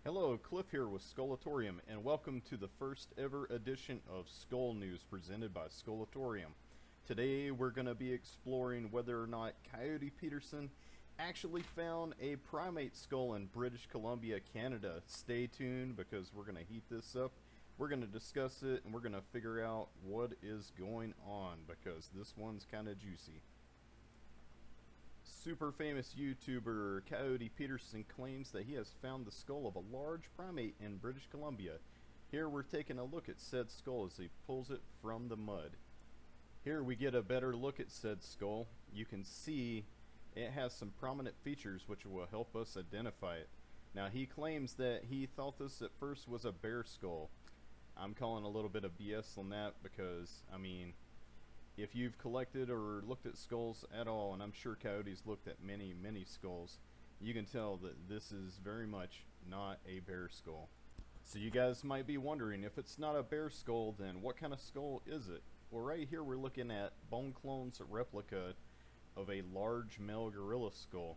Hello, Cliff here with Skullatorium, and welcome to the first ever edition of Skull News presented by Skullatorium. Today we're going to be exploring whether or not Coyote Peterson actually found a primate skull in British Columbia, Canada. Stay tuned because we're going to heat this up. We're going to discuss it and we're going to figure out what is going on because this one's kind of juicy. Super famous YouTuber Coyote Peterson claims that he has found the skull of a large primate in British Columbia. Here we're taking a look at said skull as he pulls it from the mud. Here we get a better look at said skull. You can see it has some prominent features which will help us identify it. Now he claims that he thought this at first was a bear skull. I'm calling a little bit of BS on that because, I mean, if you've collected or looked at skulls at all, and I'm sure Coyote's looked at many skulls, you can tell that this is very much not a bear skull. So you guys might be wondering, if it's not a bear skull, then what kind of skull is it? Well, right here we're looking at Bone Clone's replica of a large male gorilla skull.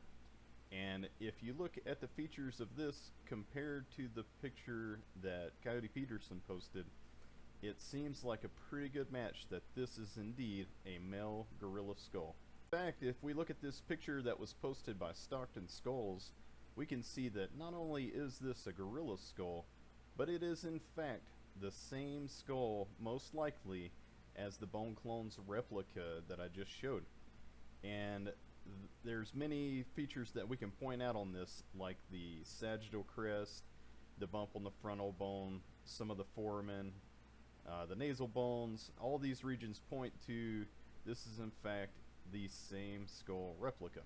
And if you look at the features of this compared to the picture that Coyote Peterson posted, it seems like a pretty good match that this is indeed a male gorilla skull. In fact, if we look at this picture that was posted by Stockton Skulls, we can see that not only is this a gorilla skull, but it is in fact the same skull, most likely, as the Bone Clone's replica that I just showed. And there's many features that we can point out on this, like the sagittal crest, the bump on the frontal bone, some of the foramen, the nasal bones. All these regions point to this is in fact the same skull replica.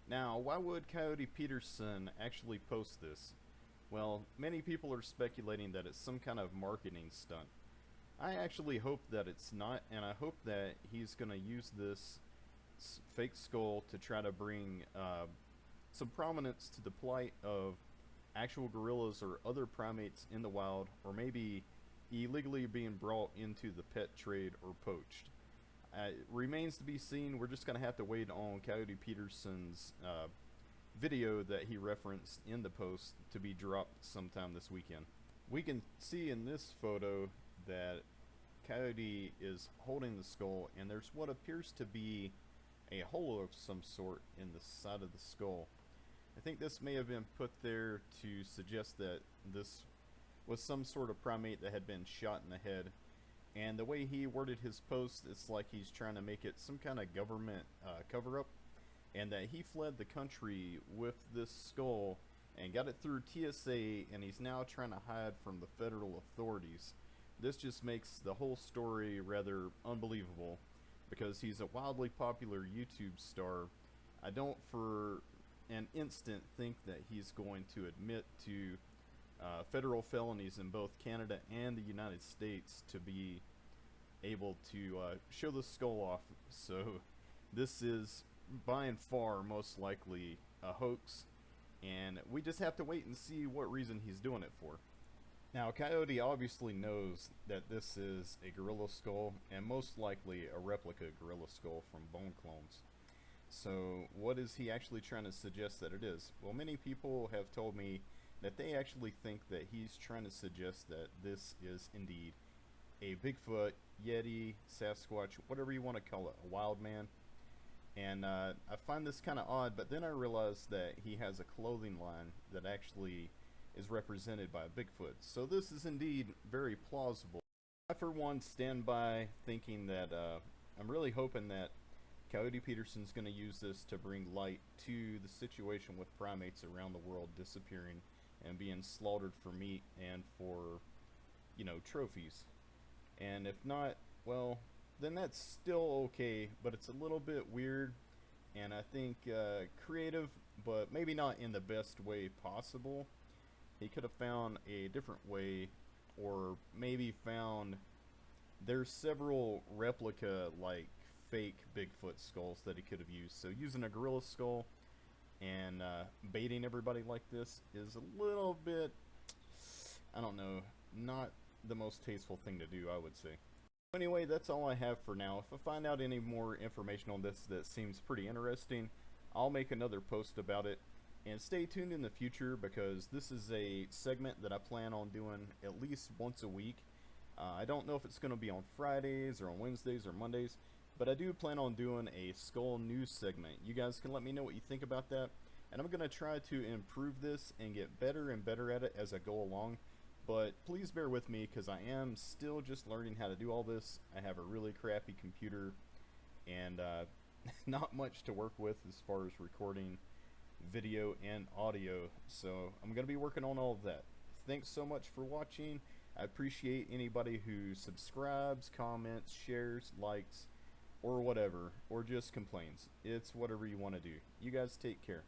Now, why would Coyote Peterson actually post this? Well, many people are speculating that it's some kind of marketing stunt. I actually hope that it's not, and I hope that he's going to use this fake skull to try to bring some prominence to the plight of actual gorillas or other primates in the wild, or maybe illegally being brought into the pet trade or poached. It remains to be seen. We're just going to have to wait on Coyote Peterson's video that he referenced in the post to be dropped sometime this weekend. We can see in this photo that Coyote is holding the skull, and there's what appears to be a hole of some sort in the side of the skull. I think this may have been put there to suggest that this was some sort of primate that had been shot in the head. And the way he worded his post, it's like he's trying to make it some kind of government cover-up, and that he fled the country with this skull and got it through TSA, and he's now trying to hide from the federal authorities. This just makes the whole story rather unbelievable because he's a wildly popular YouTube star. I don't for an instant think that he's going to admit to federal felonies in both Canada and the United States to be able to show the skull off. So this is by and far most likely a hoax, and we just have to wait and see what reason he's doing it for. Now, Coyote obviously knows that this is a gorilla skull, and most likely a replica gorilla skull from Bone Clones. So what is he actually trying to suggest that it is? Well, many people have told me that they actually think that he's trying to suggest that this is indeed a Bigfoot, Yeti, Sasquatch, whatever you want to call it, a wild man. And I find this kind of odd, but then I realized that he has a clothing line that actually is represented by a Bigfoot. So this is indeed very plausible. I for one stand by thinking that I'm really hoping that Coyote Peterson's going to use this to bring light to the situation with primates around the world disappearing and being slaughtered for meat and for, you know, trophies. And if not, well, then that's still okay, but it's a little bit weird, and I think creative, but maybe not in the best way possible. He could have found a different way, or maybe found there's several replica, like, fake Bigfoot skulls that he could have used. So using a gorilla skull and baiting everybody like this is a little bit, I don't know, not the most tasteful thing to do, I would say. Anyway, that's all I have for now. If I find out any more information on this that seems pretty interesting, I'll make another post about it. And stay tuned in the future because this is a segment that I plan on doing at least once a week. I don't know if it's going to be on Fridays or on Wednesdays or Mondays, but I do plan on doing a Skull News segment. You guys can let me know what you think about that, and I'm going to try to improve this and get better and better at it as I go along. But please bear with me because I am still just learning how to do all this. I have a really crappy computer and not much to work with as far as recording video and audio, so I'm going to be working on all of that. Thanks so much for watching. I appreciate anybody who subscribes, comments, shares, likes, or whatever, or just complains. It's whatever you want to do. You guys take care.